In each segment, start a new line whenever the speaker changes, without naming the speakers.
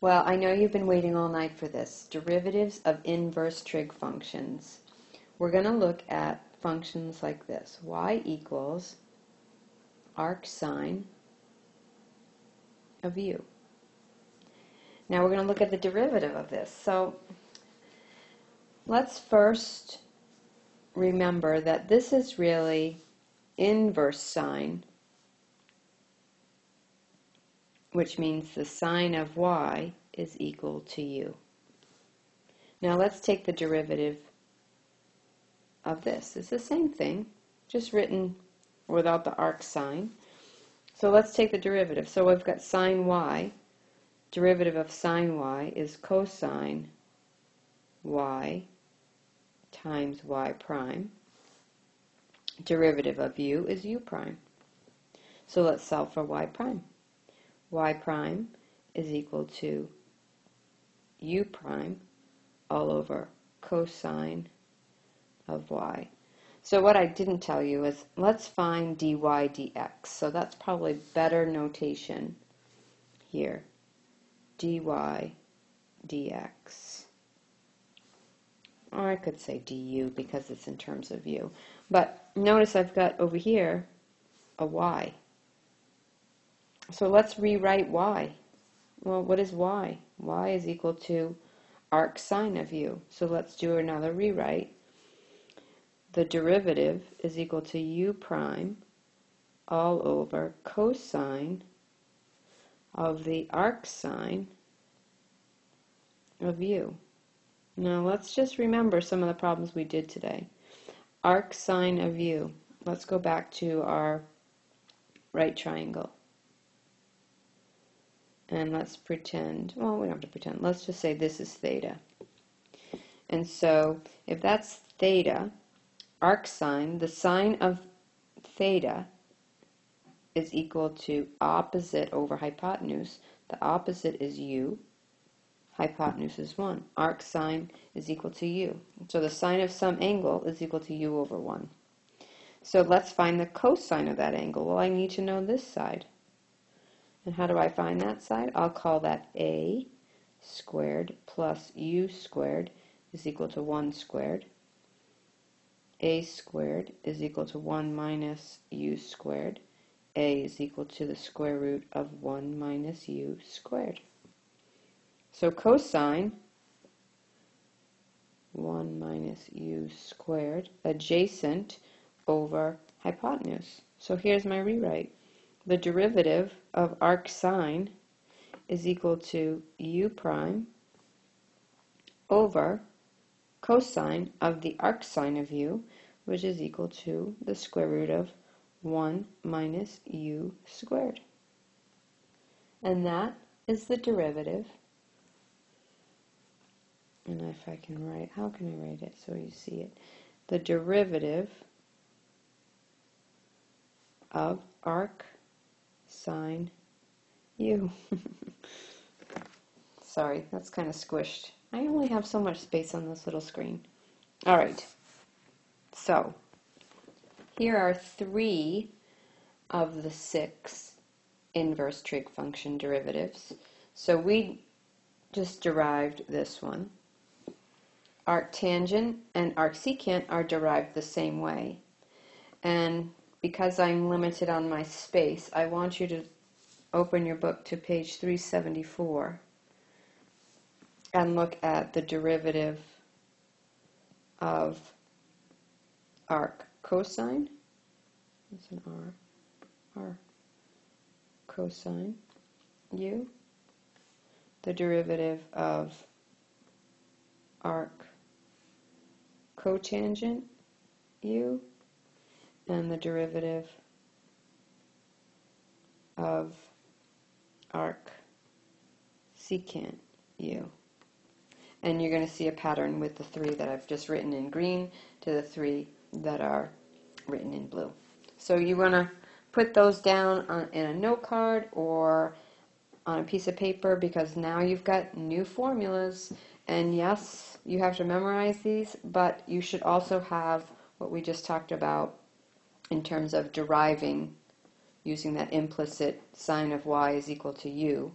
Well, I know you've been waiting all night for this. Derivatives of inverse trig functions. We're going to look at functions like this. Y equals arc sine of u. Now we're going to look at the derivative of this. So let's first remember that this is really inverse sine, which means the sine of y is equal to u. Now let's take the derivative of this. It's the same thing, just written without the arc sine. So let's take the derivative. So we've got sine y. Derivative of sine y is cosine y times y prime. Derivative of u is u prime. So let's solve for y prime. Y prime is equal to u prime all over cosine of y. So what I didn't tell you is let's find dy dx. So that's probably better notation here. Dy dx. Or I could say du because it's in terms of u. But notice I've got over here a y. So let's rewrite y. Well, what is y? Y is equal to arc sine of u. So let's do another rewrite. The derivative is equal to u prime all over cosine of the arc sine of u. Now let's just remember some of the problems we did today. Arc sine of u. Let's go back to our right triangle. And let's pretend, well, we don't have to pretend, let's just say this is theta. And so if that's theta, arc sine, the sine of theta is equal to opposite over hypotenuse. The opposite is u. Hypotenuse is 1. Arc sine is equal to u. So the sine of some angle is equal to u over 1. So let's find the cosine of that angle. Well, I need to know this side. And how do I find that side? I'll call that a squared plus u squared is equal to 1 squared. A squared is equal to 1 minus u squared. A is equal to the square root of 1 minus u squared. So cosine 1 minus u squared adjacent over hypotenuse. So here's my rewrite. The derivative of arc sine is equal to u prime over cosine of the arc sine of u, which is equal to the square root of 1 minus u squared. And that is the derivative. And if I can write, how can I write it so you see it? The derivative of arc sine u. Sorry, that's kind of squished. I only have so much space on this little screen. All right, so here are 3 of the 6 inverse trig function derivatives. So we just derived this one. Arctangent and arcsecant are derived the same way. And because I'm limited on my space, I want you to open your book to page 374 and look at the derivative of arc cosine. That's an R cosine u. The derivative of arc cotangent u, and the derivative of arc secant u. And you're going to see a pattern with the 3 that I've just written in green to the 3 that are written in blue. So you want to put those down in a note card or on a piece of paper, because now you've got new formulas. And yes, you have to memorize these, but you should also have what we just talked about in terms of deriving using that implicit sine of y is equal to u.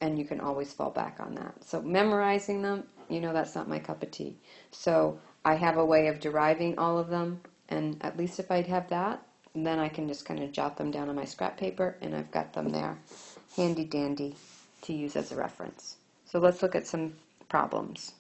and you can always fall back on that. So memorizing them, that's not my cup of tea. So I have a way of deriving all of them, and at least if I have that, then I can just kind of jot them down on my scrap paper, and I've got them there handy dandy to use as a reference. So let's look at some problems.